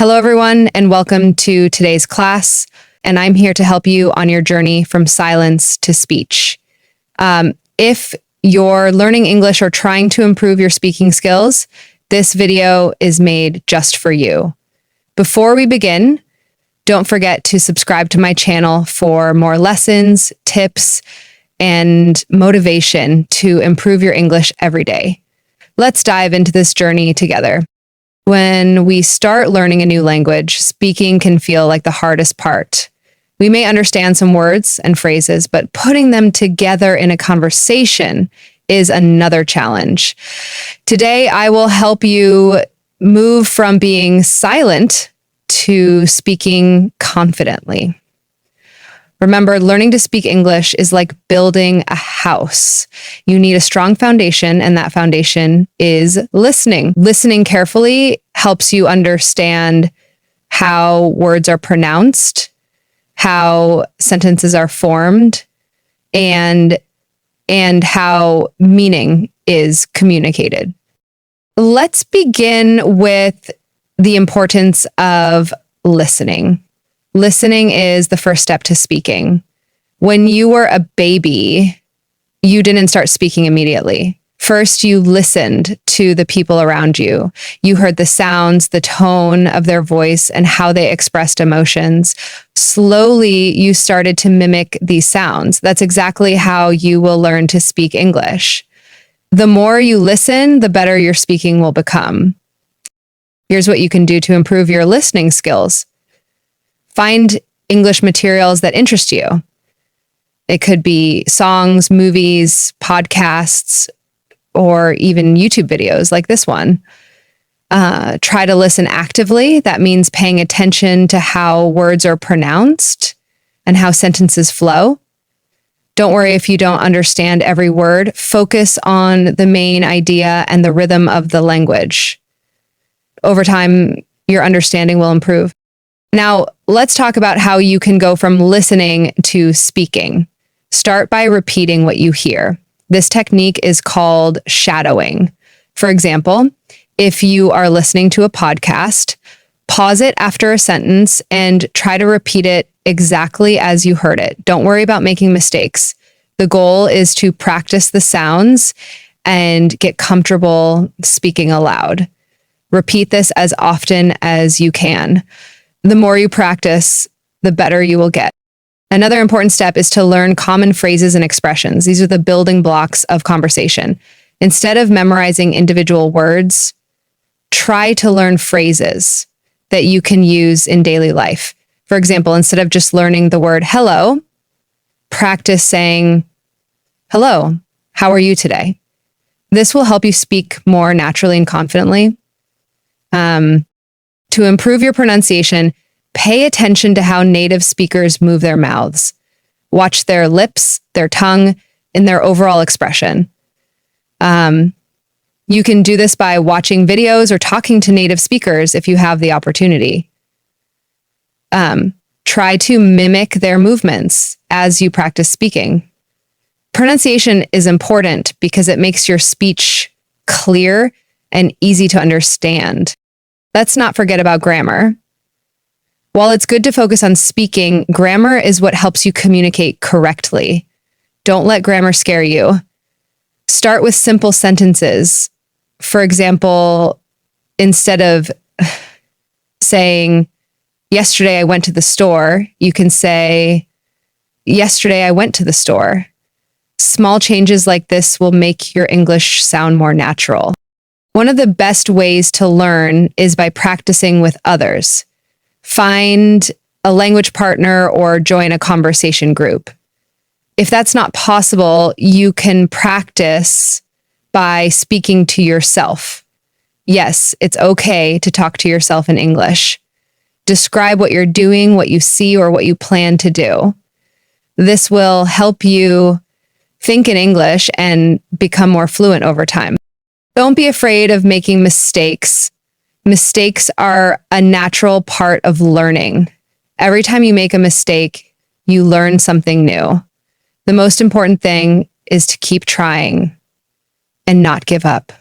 Hello, everyone, and welcome to today's class. And I'm here to help you on your journey from silence to speech. If you're learning English or trying to improve your speaking skills, this video is made just for you. Before we begin, don't forget to subscribe to my channel for more lessons, tips, and motivation to improve your English every day. Let's dive into this journey together. When we start learning a new language, speaking can feel like the hardest part. We may understand some words and phrases, but putting them together in a conversation is another challenge. Today, I will help you move from being silent to speaking confidently. Remember, learning to speak English is like building a house. You need a strong foundation, and that foundation is listening. Listening carefully helps you understand how words are pronounced, how sentences are formed, and how meaning is communicated. Let's begin with the importance of listening. Listening is the first step to speaking. When you were a baby, you didn't start speaking immediately. First, you listened to the people around you. You heard the sounds, the tone of their voice, and how they expressed emotions. Slowly, you started to mimic these sounds. That's exactly how you will learn to speak English. The more you listen, the better your speaking will become. Here's what you can do to improve your listening skills. Find English materials that interest you. It could be songs, movies, podcasts, or even YouTube videos like this one. Try to listen actively. That means paying attention to how words are pronounced and how sentences flow. Don't worry if you don't understand every word. Focus on the main idea and the rhythm of the language. Over time, your understanding will improve. Now, let's talk about how you can go from listening to speaking. Start by repeating what you hear. This technique is called shadowing. For example, if you are listening to a podcast, pause it after a sentence and try to repeat it exactly as you heard it. Don't worry about making mistakes. The goal is to practice the sounds and get comfortable speaking aloud. Repeat this as often as you can. The more you practice, the better you will get. Another important step is to learn common phrases and expressions. These are the building blocks of conversation. Instead of memorizing individual words, try to learn phrases that you can use in daily life. For example, instead of just learning the word hello, practice saying, "Hello, how are you today?" This will help you speak more naturally and confidently. To improve your pronunciation, pay attention to how native speakers move their mouths. Watch their lips, their tongue, and their overall expression. You can do this by watching videos or talking to native speakers if you have the opportunity. Try to mimic their movements as you practice speaking. Pronunciation is important because it makes your speech clear and easy to understand. Let's not forget about grammar. While it's good to focus on speaking, grammar is what helps you communicate correctly. Don't let grammar scare you. Start with simple sentences. For example, instead of saying, "Yesterday I went to the store," you can say, "Yesterday I went to the store." Small changes like this will make your English sound more natural. One of the best ways to learn is by practicing with others. Find a language partner or join a conversation group. If that's not possible, you can practice by speaking to yourself. Yes, it's okay to talk to yourself in English. Describe what you're doing, what you see, or what you plan to do. This will help you think in English and become more fluent over time. Don't be afraid of making mistakes. Mistakes are a natural part of learning. Every time you make a mistake, you learn something new. The most important thing is to keep trying and not give up.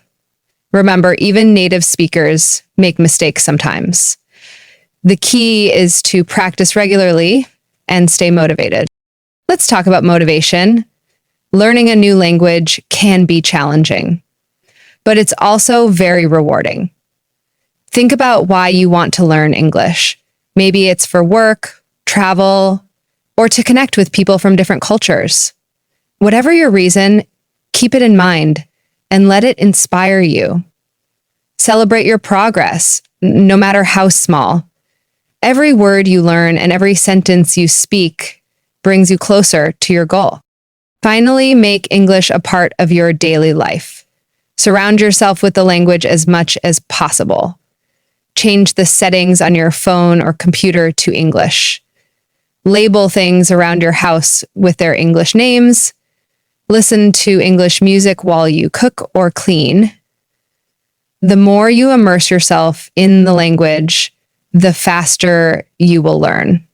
Remember, even native speakers make mistakes sometimes. The key is to practice regularly and stay motivated. Let's talk about motivation. Learning a new language can be challenging, but it's also very rewarding. Think about why you want to learn English. Maybe it's for work, travel, or to connect with people from different cultures. Whatever your reason, keep it in mind and let it inspire you. Celebrate your progress, no matter how small. Every word you learn and every sentence you speak brings you closer to your goal. Finally, make English a part of your daily life. Surround yourself with the language as much as possible. Change the settings on your phone or computer to English. Label things around your house with their English names. Listen to English music while you cook or clean. The more you immerse yourself in the language, the faster you will learn.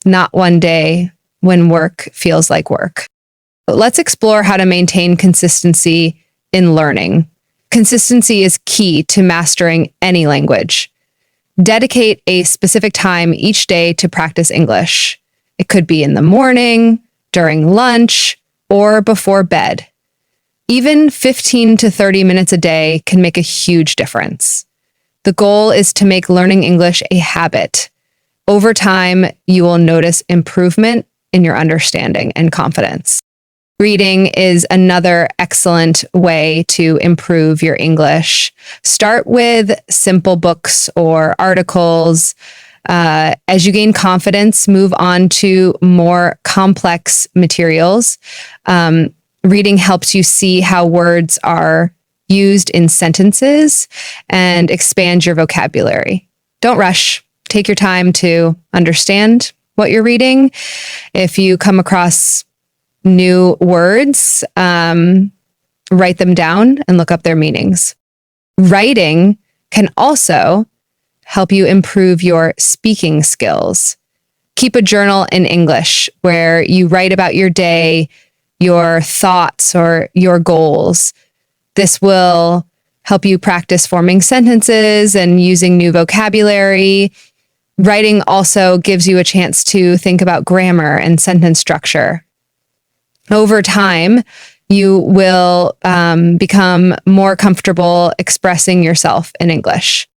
Not one day when work feels like work. But let's explore how to maintain consistency in learning. Consistency is key to mastering any language. Dedicate a specific time each day to practice English. It could be in the morning, during lunch, or before bed. Even 15 to 30 minutes a day can make a huge difference. The goal is to make learning English a habit. Over time, you will notice improvement in your understanding and confidence. Reading is another excellent way to improve your English. Start with simple books or articles. As you gain confidence, move on to more complex materials. Reading helps you see how words are used in sentences and expand your vocabulary. Don't rush. Take your time to understand what you're reading. If you come across new words, write them down and look up their meanings. Writing can also help you improve your speaking skills. Keep a journal in English where you write about your day, your thoughts, or your goals. This will help you practice forming sentences and using new vocabulary. Writing also gives you a chance to think about grammar and sentence structure. Over time, you will become more comfortable expressing yourself in English.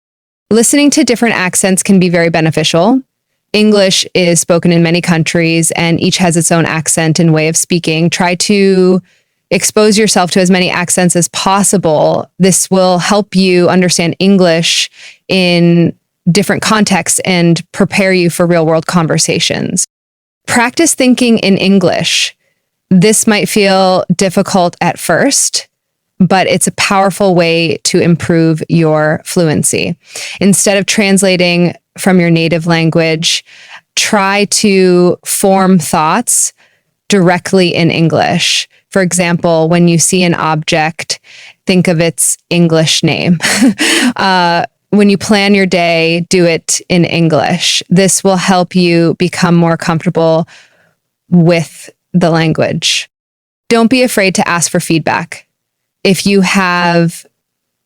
Listening to different accents can be very beneficial. English is spoken in many countries and each has its own accent and way of speaking. Try to expose yourself to as many accents as possible. This will help you understand English in different contexts and prepare you for real-world conversations. Practice thinking in English. This might feel difficult at first, but it's a powerful way to improve your fluency. Instead of translating from your native language, try to form thoughts directly in English. For example, when you see an object, think of its English name. When you plan your day, do it in English. This will help you become more comfortable with the language. Don't be afraid to ask for feedback. If you have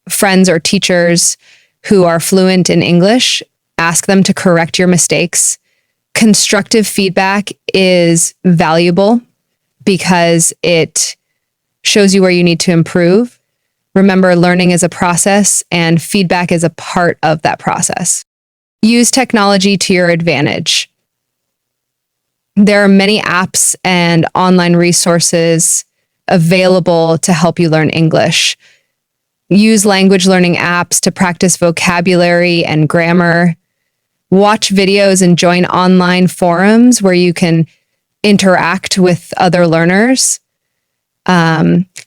friends or teachers who are fluent in English, ask them to correct your mistakes. Constructive feedback is valuable because it shows you where you need to improve. Remember, learning is a process and feedback is a part of that process. Use technology to your advantage. There are many apps and online resources available to help you learn English. Use language learning apps to practice vocabulary and grammar. Watch videos and join online forums where you can interact with other learners.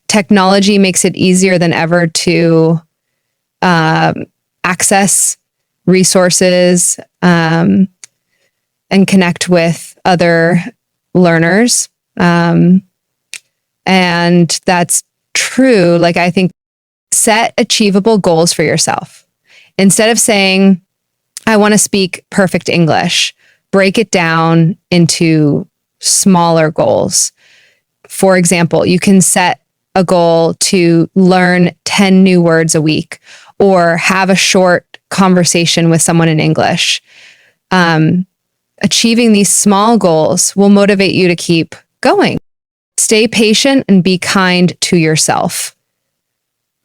Technology makes it easier than ever to access resources and connect with other learners. And that's true. Like, I think set achievable goals for yourself. Instead of saying, I want to speak perfect English, break it down into smaller goals. For example, you can set a goal to learn 10 new words a week or have a short conversation with someone in English. Achieving these small goals will motivate you to keep going. Stay patient and be kind to yourself.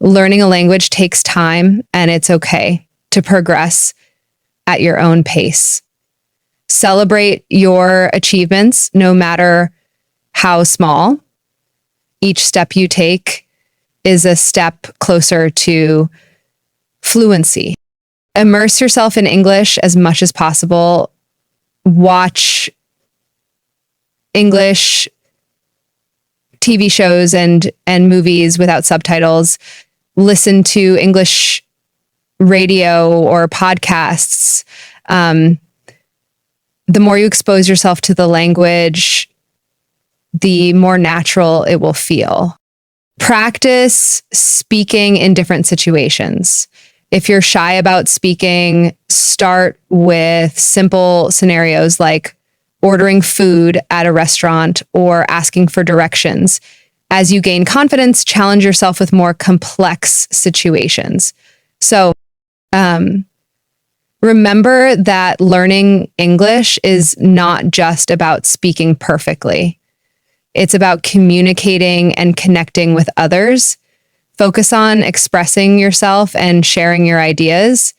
Learning a language takes time, and it's okay to progress at your own pace. Celebrate your achievements, no matter how small. Each step you take is a step closer to fluency. Immerse yourself in English as much as possible. Watch English TV shows and movies without subtitles. Listen to English radio or podcasts. The more you expose yourself to the language, the more natural it will feel. Practice speaking in different situations. If you're shy about speaking, start with simple scenarios like ordering food at a restaurant or asking for directions. As you gain confidence, challenge yourself with more complex situations. So, remember that learning English is not just about speaking perfectly. It's about communicating and connecting with others. Focus on expressing yourself and sharing your ideas.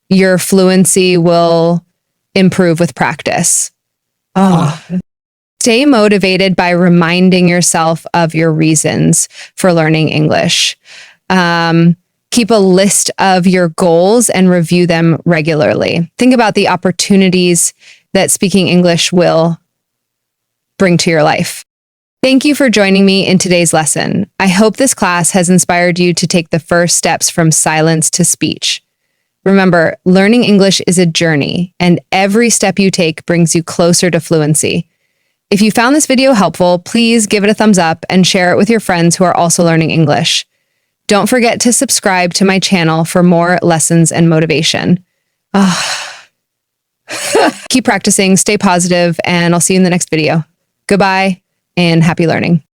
Your fluency will improve with practice. Stay motivated by reminding yourself of your reasons for learning English. Keep a list of your goals and review them regularly. Think about the opportunities that speaking English will bring to your life. Thank you for joining me in today's lesson. I hope this class has inspired you to take the first steps from silence to speech. Remember, learning English is a journey, and every step you take brings you closer to fluency. If you found this video helpful, please give it a thumbs up and share it with your friends who are also learning English. Don't forget to subscribe to my channel for more lessons and motivation. Keep practicing, stay positive, and I'll see you in the next video. Goodbye and happy learning.